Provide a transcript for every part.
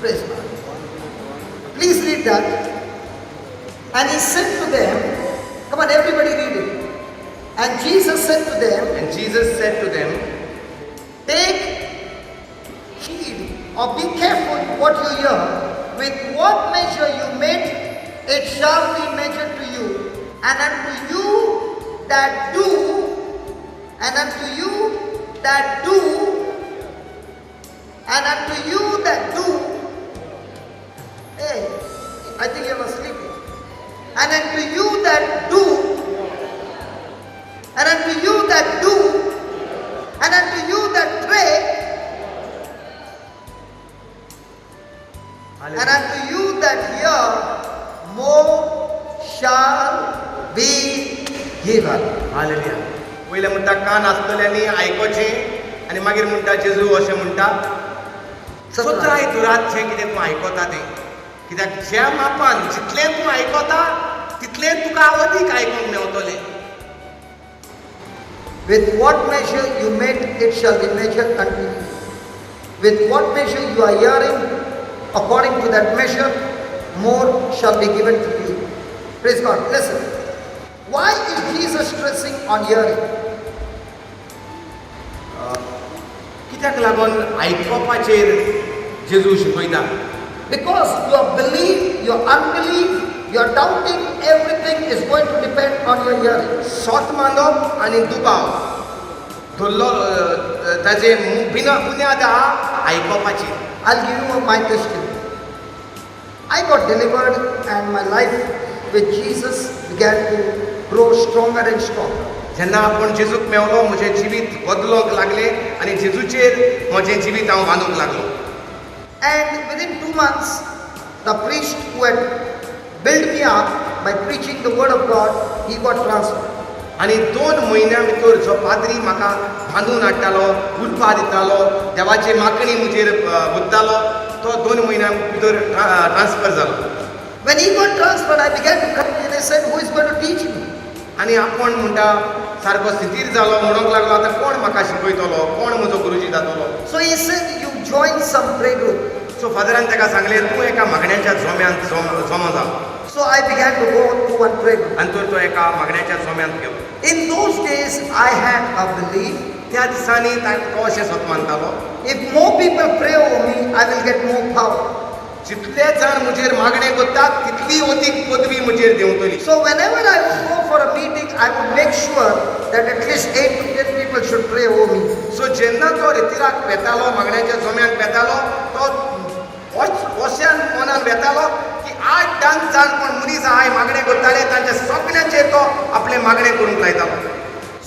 Praise God. Please read that. And he said to them, come on, everybody read it. And Jesus said to them, And Jesus said to them, take heed or be careful what you hear. With what measure you mete, it shall be measured to you. And unto you that do, and unto you that do, and unto you that do, hey, I think you are sleeping. And unto you that do, and unto you that do, and unto you that pray, and unto you that hear, more shall be given. Hallelujah. पहिले म्हणटा कान आसतल्यांनी आयकोचें आनी मागीर म्हणटा जेजू अशें म्हणटा सत्राय दुरातचें कितें तूं आयकोता तें. कित्याक ज्या मापान जितलें तूं आयकोता तितलें तुका अदीक आयकोंक मेवतलें. With what measure you make, it shall be measured unto you. With what measure you are hearing, according to that measure, more shall be given to you. Praise God. Listen. Why is Jesus stressing on hearing? कित्याक लागून आयकोपाचेर जेजू शिकयता. Because your belief, your unbelief, your doubting, everything is going to depend on your hearing. स्वत मानप आनी दुबाव धरलो ताचे बुन्याद आहा आयकोपाची. I'll give you my testimony. I got delivered and my life with Jesus began to grow stronger and stronger. जेन्ना आपूण जेजूक मेवलो म्हजें जिवीत बदलोंक लागलें आनी जेजूचेर म्हजें जिवीत हांव बांदूंक लागलो. And within 2 months, the priest who had built me up by preaching the word of God, he got transferred. आनी 2 म्हयन्या भितर जो पाद्री म्हाका बांदून हाडटालो, उर्बा दितालो, देवाचे मागणी म्हजेर बुद्धतालो, तो 2 म्हयन्या भितर ट्रान्सफर जालो. When he got transferred, I began to come and I said, who is going to teach me? आनी आपूण म्हणटा सारको स्थितीर जालो म्हणूंक लागलो आतां कोण म्हाका शिकयतलो, कोण म्हजो गुरुजी जातलो. So he said, you join some prayer group. सो फादरान ताका सांगलें तूं एका मागण्याच्या जोम्यांत जमा जा. So I began to go to one prayer group. आनी तर तो एका मागण्याच्या जोम्यांत गेलो. In those days, I had a belief. त्या दिसांनी तो अशें स्वत मानतालो, If more people pray over me, I will get more power. जितले जाण म्हजेर मागणें करतात तितली अदीक पदवी म्हजेर देंवतली. So whenever I would go for a meeting, I would make sure that at least 8 to 10 people should pray over me. सो जेन्ना तो रितीराक वेतालो, मागण्याच्या जोम्यांक वेतालो, तो अशें मनान वेतालो की 8-10 जाण कोण मनीस आहाय मागणें करताले तांच्या सगळ्यांचेर तो आपलें मागणें करूंक लायतालो.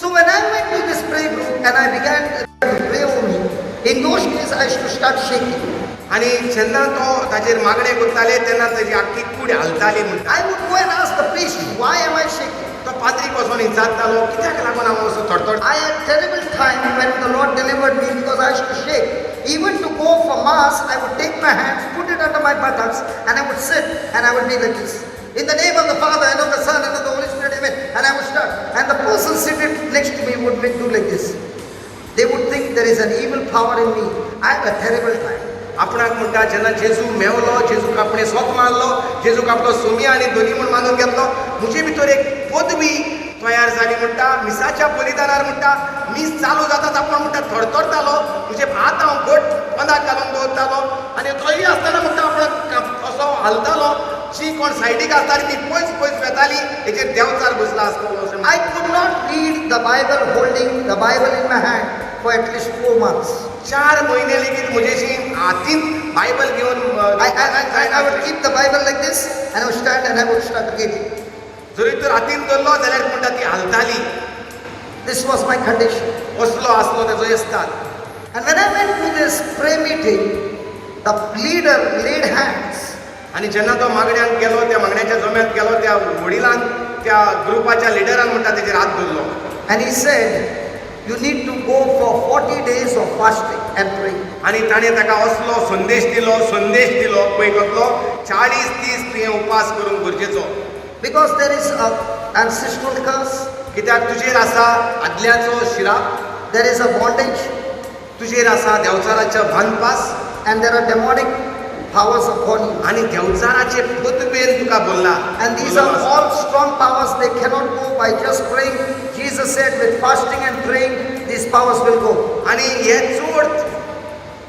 So when I went to this prayer group and I began to pray over me, in those days I used to start shaking. आनी जेन्ना तो ताचेर मागणें करताले तेन्ना ताची आख्खी कूड हालताली म्हणटा. I would go and ask the priest, why am I shaking? तो पाद्रीक वचोन विचारतालो कित्याक लागून हांव असो थरथर. I had terrible time when the Lord delivered me because I used to shake. Even to go for mass, I would take my hands, put it under my buttocks, and I would sit and I would be like this. In the name of the Father and of the Son and of the Holy Spirit, amen. And I would start. And the person sitting next to me would do like this. They would think there is an evil power in me. I had a terrible time. आपणाक म्हणटा जेन्ना जेजू मेवलो, जेजूक आपणें स्वत मानलो, जेजूक आपलो सोमी आनी धनी म्हूण मानून घेतलो, म्हजे भितर एक पदवी तयार जाली म्हणटा. मिसाच्या बलिदानार म्हणटा मीस चालू जाता आपूण म्हणटा थरथरतालो, म्हजे हात हांव घट पंदाक घालून दवरतालो आनी थंय आसतना म्हणटा आपण असो हालतालो. जी कोण सायडीक आसताली ती पयस पयस वेताली, हेचेर देंवचार बसला आसतलो अशें. I could not read the Bible holding the Bible in my hand for at least 4 months. 4 म्हयने लेगीत म्हजेशी हातीन बायबल घेवन I would keep the Bible like this and I would stand and I would start reading. जरी तर हातीन धरलो जाल्यार म्हणटा ती हालताली. This was my condition. असलो आसलो तेजो येस्ताद. And when I went to this prayer meeting, the leader laid hands. आनी जेन्ना तो मागण्यांत गेलो, त्या मागण्याच्या जोम्यांत गेलो, त्या वडिलान त्या ग्रुपाच्या लिडरान म्हणटा तेजेर हात धरलो. And he said, you need to go for 40 days of fasting and praying. आनी ताणें ताका असलो संदेश दिलो पळय कसलो 40-30 तुवें उपास करूंक गरजेचो. Because there is an ancestral curse, कित्याक तुजेर आसा आदल्याचो शिराप, there is a bondage, तुजेर आसा देंवचाराचो भानपास, and there are demonic powers upon you. आणि देवचाराचे पदवेन तुका बोलला. And these are all strong powers. They cannot go by just praying. Jesus said with fasting and praying, these powers will go. आणि हे चोड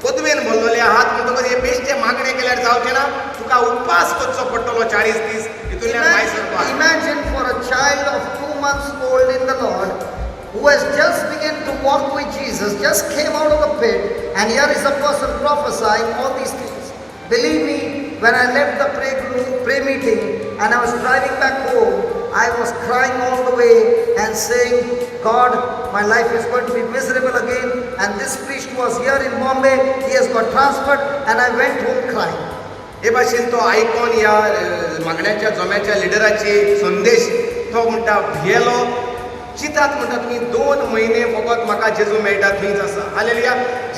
पदवेन बोललेले आहात म्हणटकच हे बेश्टे मागणे केल्यार जावचे ना. तुका उपवास करचो पडटलो 40 दीस. हितूंतल्यान भायर सरपाक. Imagine for a child of 2 months old in the Lord, who has just begun to walk with Jesus, just came out of the pit, and here is a person prophesying all these things. Believe me, when I left the prayer meeting and I was driving back home, I was crying all the way and saying, God, my life is going to be miserable again. And this priest was here in Bombay, he has got transferred, and I went home crying. हे भाशेन तो आयकून ह्या मागण्याच्या जोम्याच्या लिडराचे संदेश तो म्हणटा भियेलो. चितात म्हणटा तुमी 2 म्हयने फकत म्हाका जेजू मेळटा थंयच आसा. हालेलुया.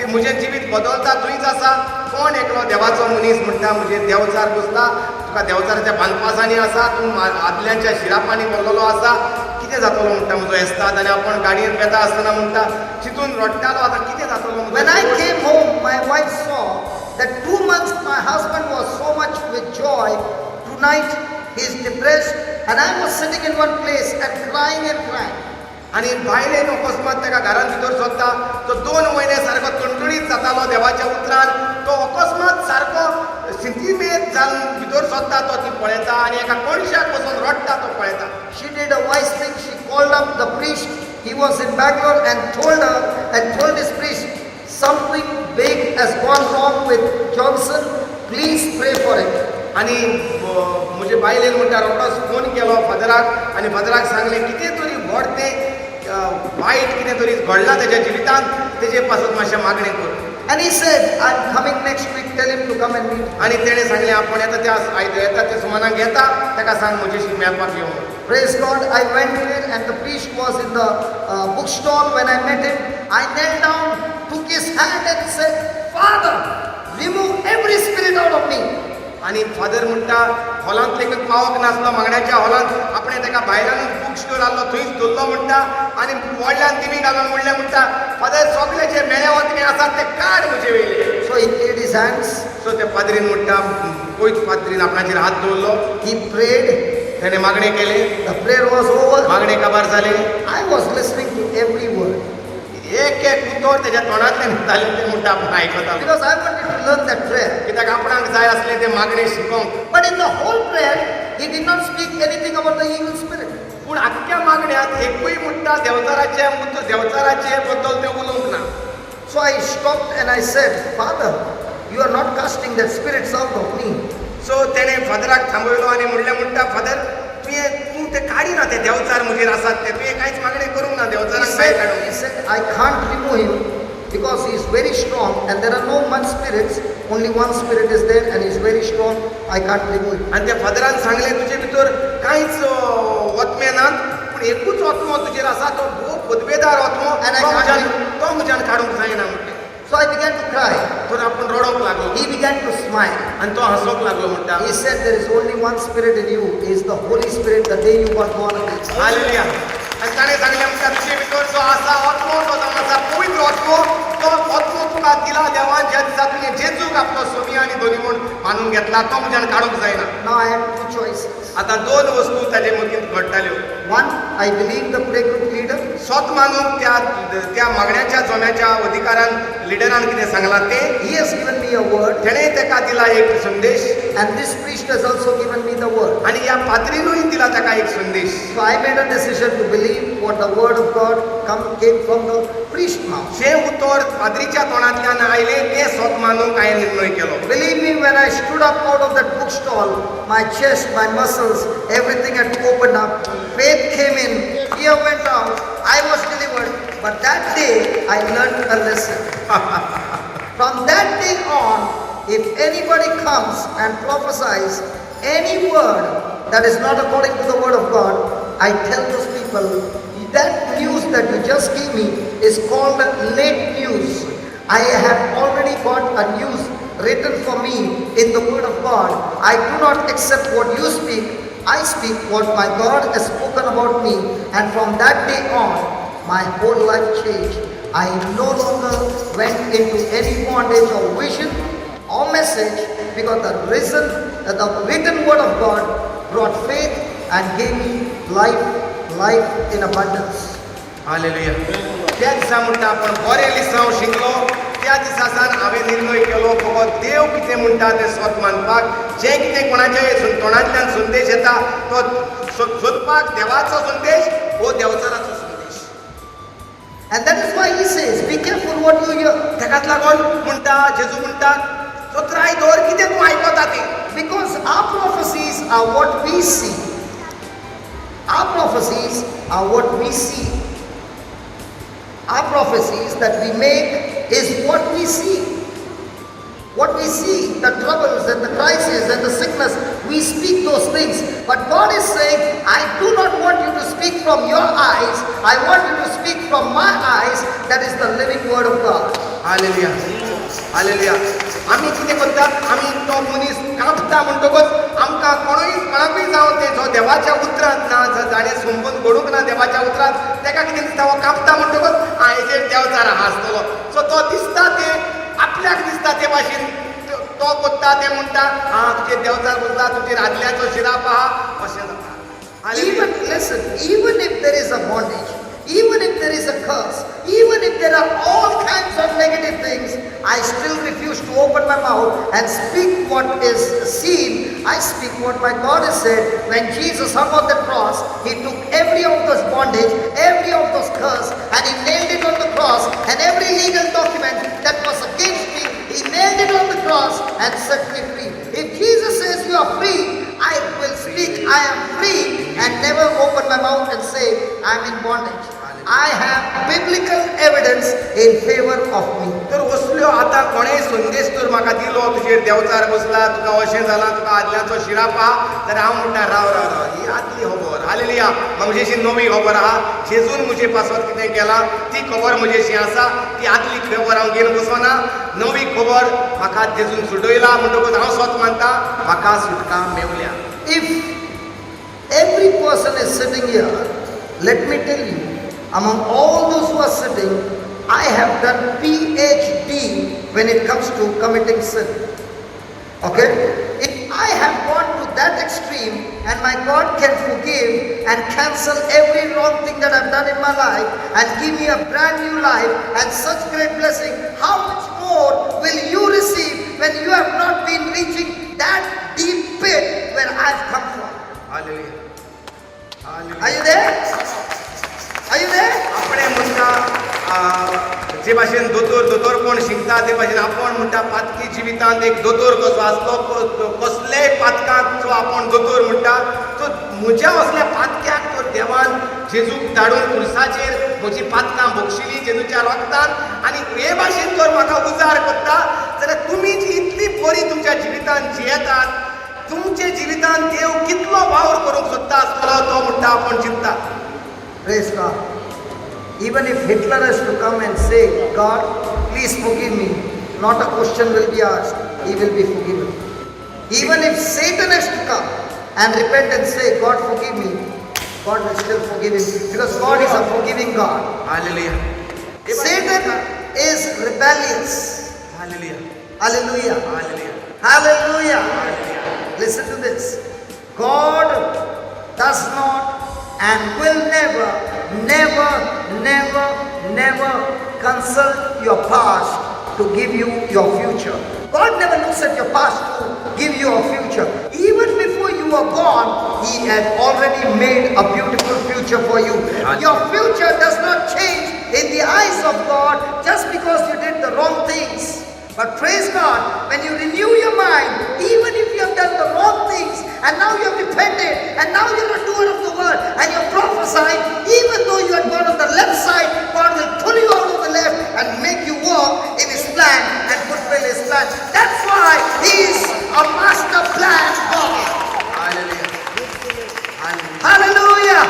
म्हजें जिवीत बदलता थंयच आसा. कोण एकलो देवाचो मनीस म्हणटा म्हजे देवचार बसता. तुका देवचाराच्या बांदपासांनी आसा. तूं आदल्यांच्या शिरापांनी बोल्लोलो आसा. कितें जातलो म्हणटा म्हजो येस्ताद. आनी आपूण गाडयेन वेता आसतना म्हणटा चिंतून रडटालो आतां कितें जातलो. When I came home, my wife saw that 2 months my husband was so much with joy. Tonight he is depressed, and I was sitting in one place and crying and crying. आणि भायल्यान अकस्मात ताका घरान भितर सोदता. तो 2 म्हयने सारको तणतणीत जातालो देवाच्या उतरान. तो अकस्मात सारको सिंतीमेत जावन भितर सोदता. तो ती पळयता आनी एका कोणशाक बसून रडटा तो पळयता. She did a wise thing. She called up the priest. He was in Bangalore and told this priest, something big has gone wrong with Johnson. Please pray for him. आणि म्हजे बायलेन म्हणटा रोखडोच फोन केलो फादराक आनी फादराक सांगलें कितें तरी व्हड तें वायट कितें तरी घडलां तेज्या जिवितांत. तेजे पासून मातशें मागणें कर. And he said, I'm coming next week. Tell him to come and meet. आनी तेणें सांगलें आपूण येता त्या येता त्या सुमानाक येता. ताका सांग म्हजेशी मेळपाक येवं. Praise God. I went there and the priest was in the bookstall. When I met him, I knelt down, took his hand and said, Father, remove every spirit out of me. आणि father म्हणटा हॉलांत लेगीत पावोंक नासलो. मागण्याच्या हॉलांत आपणें ताका भायल्यानूच book store आहलो थंयच दवरलो म्हणटा. आनी व्हडल्यान दिमी घालून म्हणलें म्हणटा फादर सगळे जे मेळे वतने आसात ते काड म्हजे वयले. So he laid his hands. सो त्या पाद्रीन म्हणटा पयत पाद्रीन आपणाचेर हात दवरलो. He prayed. ताणें मागणें केलें. The prayer was over. मागणें काबार जालें. I was listening to every word. एक उतर तेज्या तोंडांतल्यान येतालें तें म्हणटा आपूण आयकतालो. Because I wanted to learn that prayer. कित्याक आपणाक जाय आसलें तें मागणें शिकोवंक. But in the whole prayer, he did not speak anything about the evil spirit. पूण आख्ख्या मागण्यात एकूय म्हणटा देवचाराचे बद्दल तें उलोवंक ना. So I stopped and I said, Father, you are not casting that spirits out of me. सो तेणें फादराक थांबयलो आनी म्हणलें म्हणटा फादर तूं ते काडिना ते देवचार म्हजेर आसात ते तुवें कांयच मागणें करूंक ना देवचाराक भायर काडूंक. He said, I can't remove him because he is very strong and there are no much spirits. Only one spirit is there and he is very strong. I can't remove him. आनी त्या फादरान सांगलें तुजे भितर कांयच वतमे नात पूण एकूच वतमो तुजेर आसा तो खूब पदवेदार वतमो. तो म्हज्यान काडूंक जायना म्हणलें. So I began to cry. तर आपूण रडोंक लागलो. He began to smile. आनी तो हांसोंक लागलो म्हणटा. He said, there is only one spirit in you. It is the Holy Spirit the day you got born again. Hallelujah. आनी ताणें सांगलें म्हणटा तुजे भितर जो आसा वतमो तो जावन आसा पवित्र वतमो. तो वतमो तुका दिला देवान ज्या दिसा तुवें जेजूक आपलो सोमी आनी दोनी म्हूण मानून घेतला तो म्हज्यान काडूंक जायना. Now I have 2 choices. आतां 2 वस्तू ताजे मतींत घडटाल्यो. One, I believe the play group leader. स्वत मानून त्या मागण्याच्या जोम्याच्या अधिकारान लिडरान कितें सांगलां तें. He has given me a word. तेणें ताका दिला एक संदेश. And this priest has also given me the word. आनी ह्या पाद्रीनूय दिला ताका एक संदेश. So I made a decision to believe what the word of God came from the priest mouth. जें उतर पाद्रीच्या तोंडांतल्यान आयलें तें स्वत मानूंक हांवें निर्णय केलो. Believe me, when I stood up out of that bookstall, my chest, my muscles, everything had opened up. Faith came in, fear went out, I was delivered. But that day, I learned a lesson. From that day on, if anybody comes and prophesies any word that is not according to the word of God, I tell those people, that news that you just gave me is called late news. I have already got a news written for me in the word of God. I do not accept what you speak. I speak what my God has spoken about me. And from that day on, my whole life changed. I no longer went into any bondage or vision or message because the written word of God brought faith and gave me life in abundance. Hallelujah. त्या दिसा म्हणटा आपण बरें लिसांव शिकलो. त्या दिसा सावन हांवें निर्णय केलो बाबा देव कितें म्हणटा तें स्वत मानपाक. जें कितें कोणाच्या तोंडांतल्यान संदेश येता तो सोदपाक देवाचो संदेश हो देवचाराचो संदेश. And that is why he says, be careful what you hear. ताकाच लागून म्हणटा जेजू म्हणटा सत्राय दवर कितें तूं आयकता तें. Because our prophecies are what we see. Our prophecies are what we see. Our prophecies that we make is what we see. What we see, the troubles and the crises and the sickness, we speak those things. But God is saying, I do not want you to speak from your eyes. I want you to speak from my eyes. That is the living word of God. Hallelujah. Hallelujah. आमी कितें करतात आमी तो मनीस कापता म्हणटकच आमकां कोणूय जावं ते जो देवाच्या उतरांत ना जाणें संबंद घडूंक ना देवाच्या उतरांत ताका कितें दिसता हो कापता म्हणटकच हेजेर देवचार आहा आसतलो. सो तो दिसता तें आपल्याक दिसता ते भाशेन तो कोत्ता तें म्हणटा तुजेर देवचार बोलता तुजेर आदल्याचो शिराप आहा अशें जाता. Even, listen, even if there is a bondage, even if there is a curse, even if there are all kinds of negative things, I still refuse to open my mouth and speak what is seen. I speak what my God has said. When Jesus hung on the cross, he took every of those bondage, every of those curse, and he nailed it on the cross, and every legal document that was against me, he nailed it on the cross and set me free. If Jesus says you are free, I will speak, I am free, and never open my mouth and say I am in bondage. I have biblical evidence in favor of me. तर वसल्यो आतां कोणेय संदेश तर म्हाका दिलो तुजेर देवचार बसला तुका अशें जालां तुका आदल्याचो शिराप आहा तर हांव म्हणटा राव ही आदली खबर. हालेलुया. म्हजेशी नवी खबर आहा. जेजून म्हजे पासत कितें केलां ती खबर म्हजेशी आसा. ती आदली खबर हांव घेवन बसना. नवी खबर म्हाका जेजून सुटयला म्हणटकूच हांव स्वत मानता म्हाका सुटका मेवल्या. If every person is sitting here, let me tell you, among all those who are sitting, I have done PhD when it comes to committing sin. Okay? If I have gone to that extreme and my God can forgive and cancel every wrong thing that I've done in my life and give me a brand new life and such great blessing, how much more will you receive when you have not been reaching that deep pit where I've come from? Hallelujah. Hallelujah. Are you there? Are you there? आपण म्हणटा जे भाशेन दोतोर कोण शिकता ते भाशेन आपण म्हणटा पातकी जिवितांत एक दोतोर कसो आसलो कसलेय पातकाक जो आपण दोतोर म्हणटा तो म्हज्या असल्या पातक्याक तो देवान जेजूक धाडून क्रुसाचेर म्हजी पातकां भोगशिली जेजूच्या रोगतान आनी हे भाशेन जर म्हाका उजार करता जाल्यार तुमी जी इतली बरी तुमच्या जिवितांत जियेतात तुमचे जिवितांत देव कितलो वावर करूंक सोदता आसतलो तो म्हणटा आपण चिंतता. Praise God. Even if Hitler has to come and say, God, please forgive me, not a question will be asked, he will be forgiven. Even if Satan has to come and repent and say, God, forgive me, God will still forgive him because God is a forgiving God. Hallelujah. Satan is rebellious. Hallelujah. Hallelujah. Hallelujah. Hallelujah. Hallelujah. Listen to this. God does not and will never consult your past to give you your future. God never looks at your past to give you a future. Even before you were born, He had already made a beautiful future for you. Your future does not change in the eyes of God just because you did the wrong things. But praise God, when you renew your mind, even if you have done the wrong things, and now you have repented, and now you're a doer of the word, and you're prophesying, even though you had gone on the left side, God will pull you out of the left and make you walk in His plan and fulfill His plan. That's why He's a master plan God. Hallelujah. Hallelujah.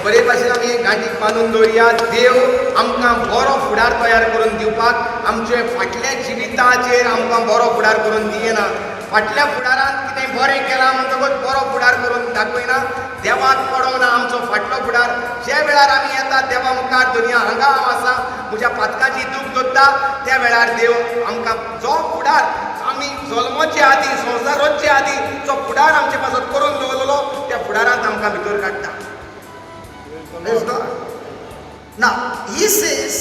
बरे भाशेन आमी गांठीक बांदून दवरया. देव आमकां बरो फुडार तयार करून दिवपाक आमचे फाटल्या जिविताचेर आमकां बरो फुडार करून दियना. फाटल्या फुडारांत कितें बरें केलां म्हणटकच बरो फुडार करून दाखयना. देवाक पडोवना आमचो फाटलो फुडार. जे वेळार आमी येता देवा मुखार दुनिया हांगा हांव आसा म्हज्या पातकाची दूख धरता त्या वेळार देव आमकां जो फुडार आमी जल्माचे आदीं संवसार रचचे आदीं जो फुडार आमचे पासत करून दवरलेलो त्या फुडारांत आमकां भितर काडटा. Praise God. Now, he says,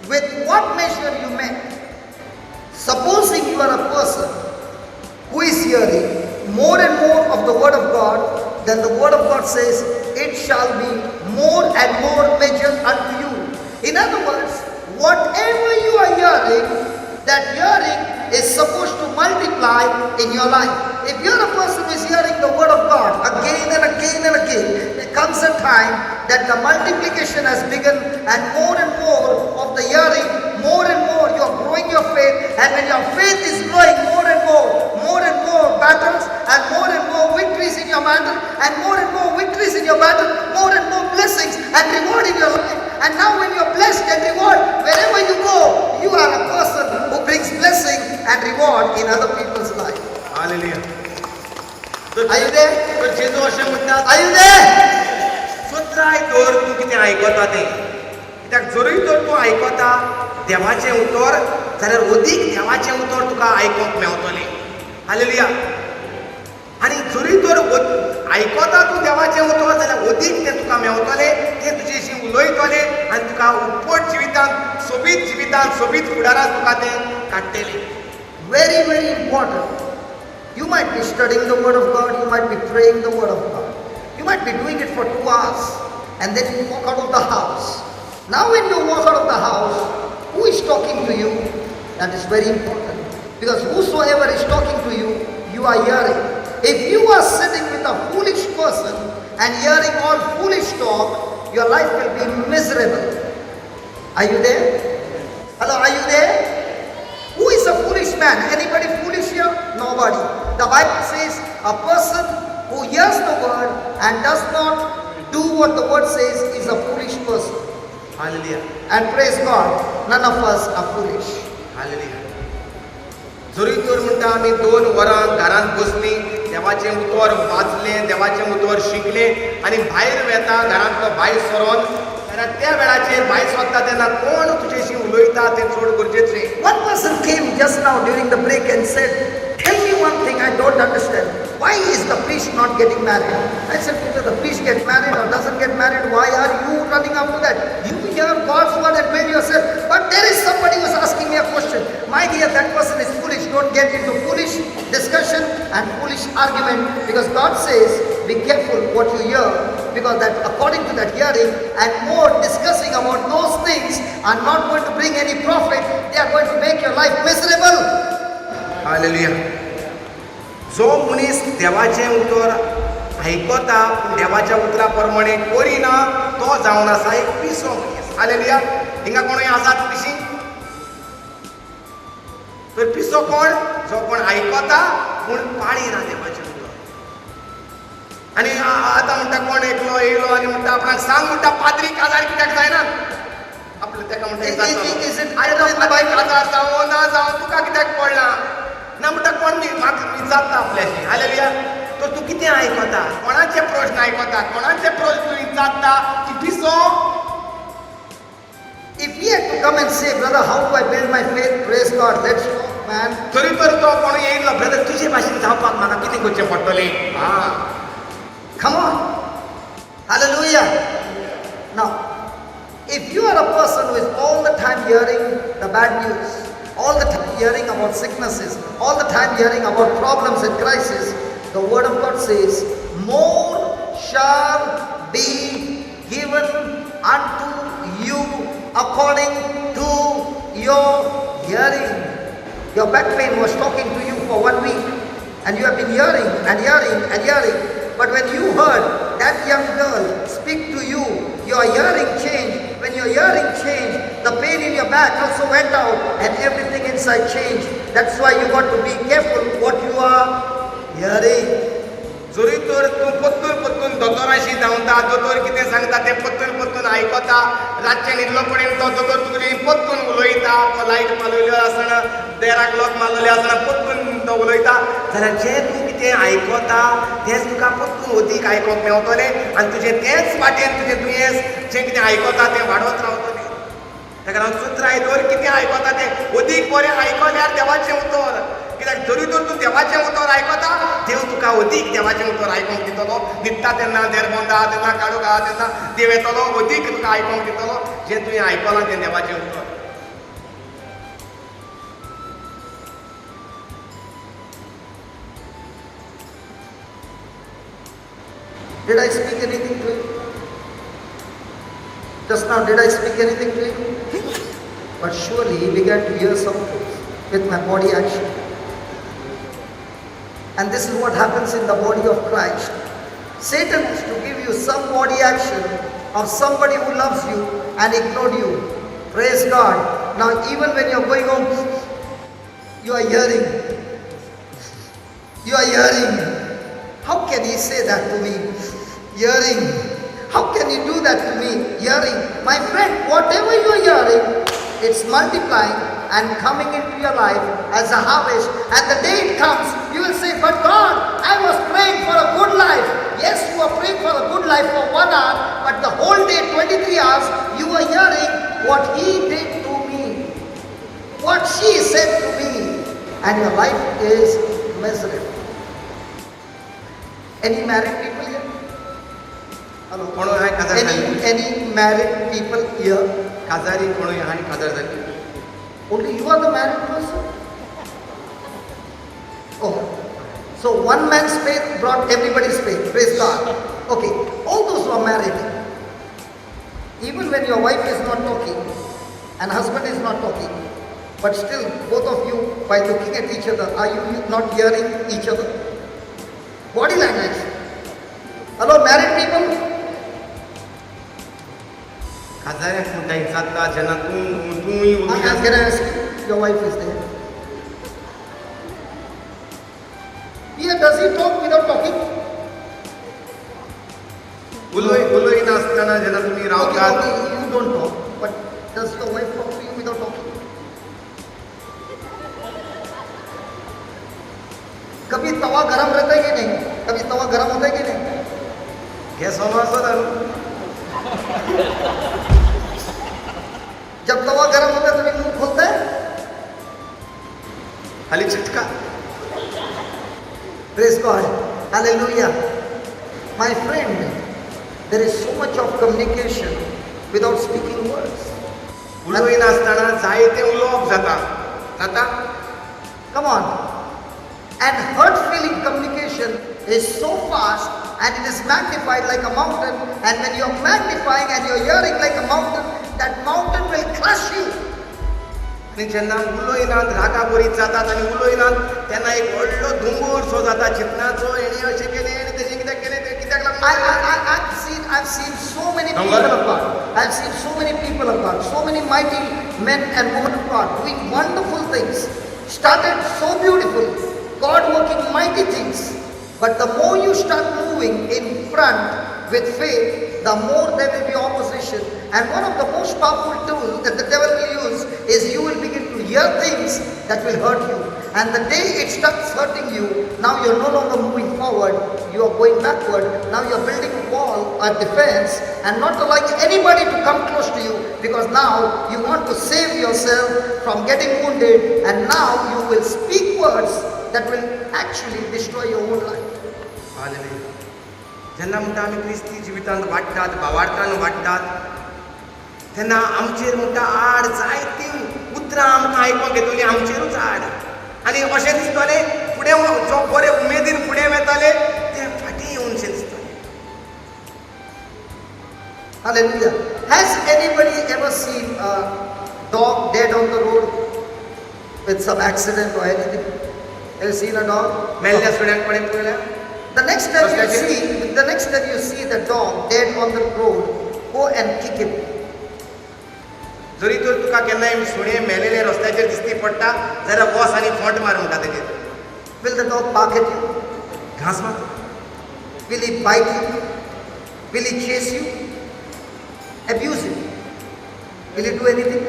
with what measure you make. Supposing you are a person who is hearing more and more of the word of God, then the word of God says, it shall be more and more measured unto you. In other words, whatever you are hearing, that hearing is supposed to multiply in your life. If you're a person who is hearing the word of God again and again and again, there comes a time that the multiplication has begun, and more of the hearing, more and more you are growing your faith, and when your faith is growing more and more battles, and more victories in your battle, and more victories in your battle, more and more blessings and reward in your life. And now when you are blessed and reward, wherever you go, you are a person who brings blessing and reward in other people's life. Hallelujah. Are you there? तर जेजू अशें म्हणटात, Are you there? सत्राय तर तूं कितें आयकता तें. कित्याक जरूय तर तूं आयकता देवाचें उतर, जाल्यार अदीक देवाचें उतर तुका आयकोंक मेवतलें. हालेलुया. आनी जरूय तर आयकता तूं देवाचें उतर, जाल्यार अदीक तें तुका मेवतलें, तें तुजेशी उलयतलें आनी तुका उपट जिवितांत सोबीत फुडारांत तुका तें काडटलें. Very, very important. You might be studying the word of God, you might be praying the word of God. You might be doing it for 2 hours, and then you walk out of the house. Now when you walk out of the house, who is talking to you? That is very important. Because whosoever is talking to you, you are hearing. If you are sitting with a foolish person and hearing all foolish talk, your life will be miserable. Are you there? Hello, are you there? Who is a foolish man? Anybody foolish here? Nobody. The Bible says a person who hears the word and does not do what the word says is a foolish person. Hallelujah. And praise God, none of us are foolish. Hallelujah. जरी तर म्हणटा आमी 2 वरां घरांत बसलीं, देवाचें उतर वाचलें, देवाचें उतर शिकलें आनी भायर वेता घरांतलो भायर सरोन, जाल्यार त्या वेळाचेर भायर सरता तेन्ना कोण तुजेशी उलयता तें चड गरजेचें. One person came just now during the break and said, tell me one thing I don't understand. Why is the priest not getting married? I said, whether the priest gets married or doesn't get married, why are you running after that? You hear God's word and build yourself. But there is somebody who is asking me a question. My dear, that person is foolish. Don't get into foolish discussion and foolish argument, because God says, be careful what you hear, because that according to that hearing and more discussing about those things are not going to bring any profit. They are going to make your life miserable. Hallelujah. जो मनीस देवाचें उतर आयकता देवाच्या उतरा प्रमाणे करिना तो जावन आसा एक पिसो मनीस. हालेलुया. हिंगा कोणूय आसात पिशी? तर पिसो कोण? जो कोण आयकता पूण पाळिना देवाचें उतर. आनी आतां म्हणटा कोण एकलो येयलो आनी म्हणटा आपणाक सांग म्हणटा पाद्री काजार कित्याक जायना? आपले तेका म्हणटा काजार जावं ना जावं तुका कित्याक पडला ना म्हणटा कोण म्हाका जाता आपल्याशी. हालेलुया. तर तूं कितें आयकता? कोणाचे प्रश्न आयकता? कोणाचे प्रश्न तूं जाता? तूं पिसो? If we had to come and say, brother, how do I build my faith? Praise God, let's talk, man. तरी तर तो कोण येयलो, ब्रदर तुजे भाशेन जावपाक म्हाका कितें करचें पडटलें? Come on. Hallelujah. Now, if you are a person who is all the time hearing the bad news, all the time hearing about sicknesses, all the time hearing about problems and crises, the word of God says, more shall be given unto you according to your hearing. Your back pain was talking to you for 1 week, and you have been hearing and hearing and hearing. But when you heard that young girl speak to you, your hearing changed. When your hearing changed, the pain in your back also went out and everything inside changed. That's why you got to be careful what you are hearing. जरी तर तूं पत्तून दोतोराशी धांवता, दोतोर कितें सांगता तें पत्तून आयकता, रातचें न्हिदलो पडेन तो दोतोर तुगेली पत्तून उलयता, तो लायट मारलेलो आसतना देराक लॉक मारलेले आसतना पत्तून तो उलयता, जाल्यार जें तूं कितें आयकता तेंच तुका पत्तून अदीक आयकोंक मेवतलें आनी तुजें तेंच वाटेन तुजें दुयेंस जें कितें आयकता तें वाडत रावतलें. ताका लागून सुत्राय दवर कितें आयकता तें अदीक बरें आयकल्यार देवाचें उतर कित्याक तरी तर तूं देवाचें उतर आयकता देव तुका अदीक देवाचें उतर आयकूंक दितलो न्हिदता तेन्ना देरबोंदा तेन्ना काडूक आहा तेन्ना देव येतलो अदीक तुका आयकूंक दितलो जें तुवें आयकलां तें देवाचें उतर. Did I speak anything to you? Just now, did I speak anything to you? But surely he began to hear something with my body action. And this is what happens in the body of Christ. Satan has to give you some body action of somebody who loves you and ignored you. Praise God. Now even when you're going home, you are hearing. You are hearing. How can he say that to me? Hearing. How can he do that to me? Hearing. My friend, whatever you are hearing, it's multiplying and coming into your life as a harvest. And the day it comes, you will say, but God, I was praying for a good life. Yes, you are praying for a good life for 1 hour, but the whole day, 23 hours, you are hearing what he did to me, what she said to me, and your life is miserable. Any married people here? Hello? Any married people here? काजारी कोण आणि काजार जाली. Only you are the married person? Oh, so one man's faith brought everybody's faith. Praise God. Okay, all those who are married, even when your wife is not talking and husband is not talking, but still both of you, by looking at each other, are you not hearing each other? Body language. Hello, married people? काजाऱ्याक म्हणटाय जाता जेन्ना तूं Can I ask you? Your wife is there. Here, does he talk without talking? उलोय नासतना जेन्ना तुमी रावतात Okay, you don't talk, but does your wife talk to you without talking? कभी तवा गरम रहता है कि नहीं? कभी तवा गरम होता है कि नहीं? गॅस ऑन आसता जब तवा गरम होता है तो मुंह खोलता है. खाली चिटका. Praise God. Hallelujah. My friend, there is so much of communication without speaking words. उलोय नासतना जायते उलोवप जाता. Come on. And hurt feeling communication is so fast and it is magnified like a mountain, and when you are magnifying and you are hearing like a mountain, that mountain will crush you. आनी जेन्ना उलोयनात रागा बरीत जातात आनी उलोयनात तेन्ना एक व्हडलो धुंगोर सो जाता चिंतनाचो हेणे अशें केलें आनी तशें कित्याक केलें तें कित्याक लागून. I've seen so many people of God. I've seen so many people of God, so many mighty men and women of God doing wonderful things. Started so beautiful, God working mighty things. But the more you start moving in front with faith, the more there will be opposition. And one of the most powerful tools that the devil will use is you will begin to hear things that will hurt you. And the day it starts hurting you, now you're no longer moving forward, you are going backward. Now you're building a wall, a defense, and not allowing anybody to come close to you, because now you want to save yourself from getting wounded, and now you will speak words that will actually destroy your own life. Hallelujah. जेन्ना म्हणटा आमी क्रिस्ती जिवितांत वाडटात भावार्थान वाडटात तेन्ना आमचेर म्हणटा आड जायतीं उतरां आमकां आयकोंक येतलीं आमचेरूच आड. आनी अशें दिसतलें फुडें जो बरे उमेदीन फुडें वताले ते फाटीं येवनशें दिसतलें. Hallelujah. Has anybody ever seen a dog dead on the road with some accident or anything? Have you seen a dog? मेल्ल्या सुड्यांक पळय पळयल्या. The next time you see the dog dead on the road, go and kick him. जरी तर तुका केन्नाय सुणें मेलेले रस्त्याचेर दिसती पडटा जाल्यार वोस आनी फोंट मार म्हणटा तेजेर. Will the dog bark at you? घास मार. Will he bite you? Will he chase you? Abuse you? Will he do anything?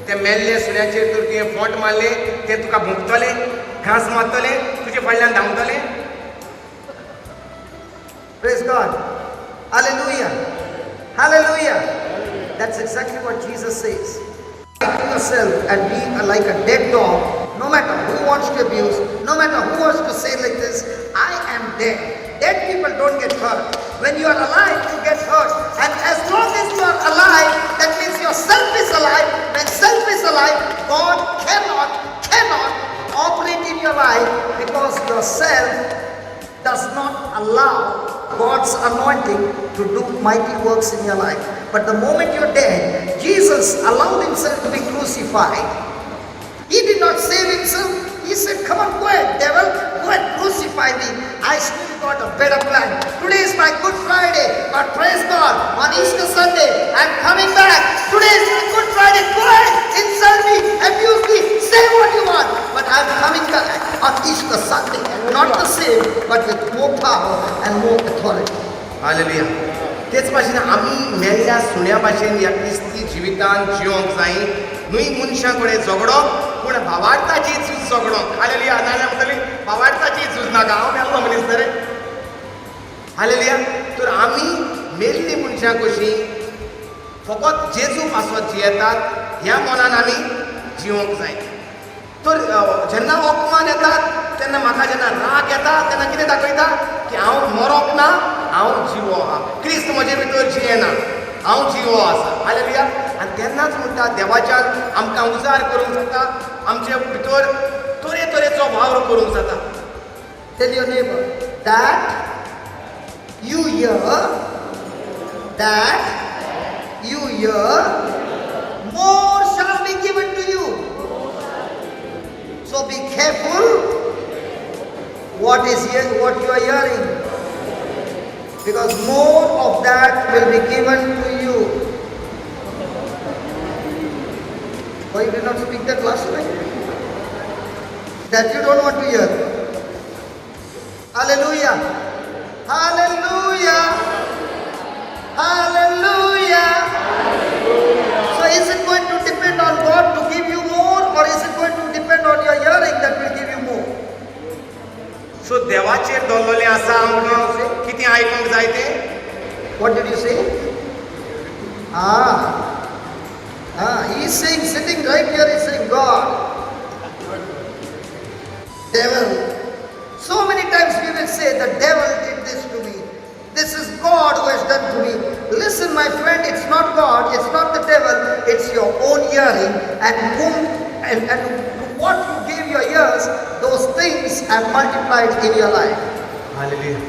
ते मेल्ले सुण्याचेर तर तुवें फोंट मारले ते तुका भोंकतले घास मारतले तुजे फाटल्यान धांवतले. Praise God. Hallelujah. Hallelujah. That's exactly what Jesus says. Fight yourself and be like a dead dog no matter who wants to abuse, no matter who wants to say like this, I am dead. Dead people don't get hurt. When you are alive, you get hurt. And as long as you are alive, that means yourself is alive. When self is alive, God cannot operate in your life because yourself does not allow God's anointing to do mighty works in your life. But the moment you're dead, Jesus allowed himself to be crucified. He did not save himself. He said, come on, go ahead, devil, go ahead, crucify me. I still got a better plan. Today is my Good Friday, but praise God, on Easter Sunday, I'm coming back. Today is my Good Friday. Go ahead, insult me, abuse me, say what you want. But I'm coming back on Easter Sunday. Not the same, but with more power and more authority. Hallelujah. तेच भाशेन आमी मेल्ल्या सुण्या भाशेन ह्या क्रिस्ती जिवितान जिवंक जाय. न्हय मनशां कडेन झगडोंक, पूण भावार्थाची झूज झगडोंक. हालेलुया. नाजाल्यार म्हणटली भावार्थाची झूज नाका, हांव मेल्लो मनीस न्ही रे. हालेलुया. तर आमी मेल्लीं मनशां कशीं फकत जेजू पासत जियेतात ह्या मनान आमी जिवंक जाय. तर जेन्ना अपमान येतात तेन्ना म्हाका जेन्ना राग येता तेन्ना कितें दाखयता की हांव मरोंक ना, हांव जिवो आहा. क्रिस्त म्हजे भितर जियेना, हांव जिवो आसा. हालेलुया. आनी तेन्नाच म्हणटा देवाच्यान आमकां उजार करूंक जाता, आमचे भितर तरेतरेचो वावर करूंक जाता. Tell your neighbor that you hear, more shall be given to you. So be careful what you are hearing, because more of that will be given to you. Why you did not speak that last night? That you don't want to hear. Hallelujah. Hallelujah. Hallelujah. So is it going to depend on God to give you more, or is it going to depend on your hearing that will give you more? सो देवाचेर दवरलेलें आसा आमकां कितें आयकूंक जाय तें. What did you say? He is saying, sitting right here, he is saying, God, devil. So many times we will say, the devil did this to me. This is God who has done to me. Listen, my friend, it's not God, it's not the devil, it's your own hearing. And what you gave your ears, those things have multiplied in your life. Hallelujah.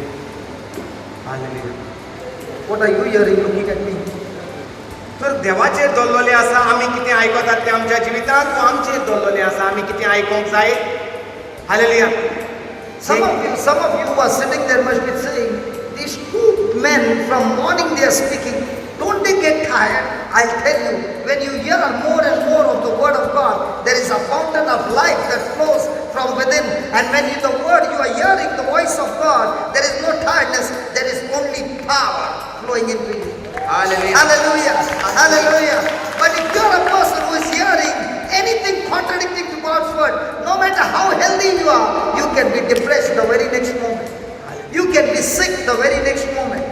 Hallelujah. What are you hearing looking at me? तर देवाचेर दवरलेलें आसा आमी कितें आयकतात तें आमच्या जिवितांत, वो आमचेर दवरलेलें आसा आमी कितें आयकूंक जाय. Hallelujah. Some of you who are sitting there must be saying, these two men from morning they are speaking, don't they get tired? I'll tell you, when you hear more and more of the word of God, there is a fountain of life that flows from within. And when the word you are hearing, the voice of God, there is no tiredness, there is only power flowing into you. Hallelujah. Hallelujah. Hallelujah. But if you're a person who is hearing anything contradicting to God's word, no matter how healthy you are, you can be depressed the very next moment. You can be sick the very next moment.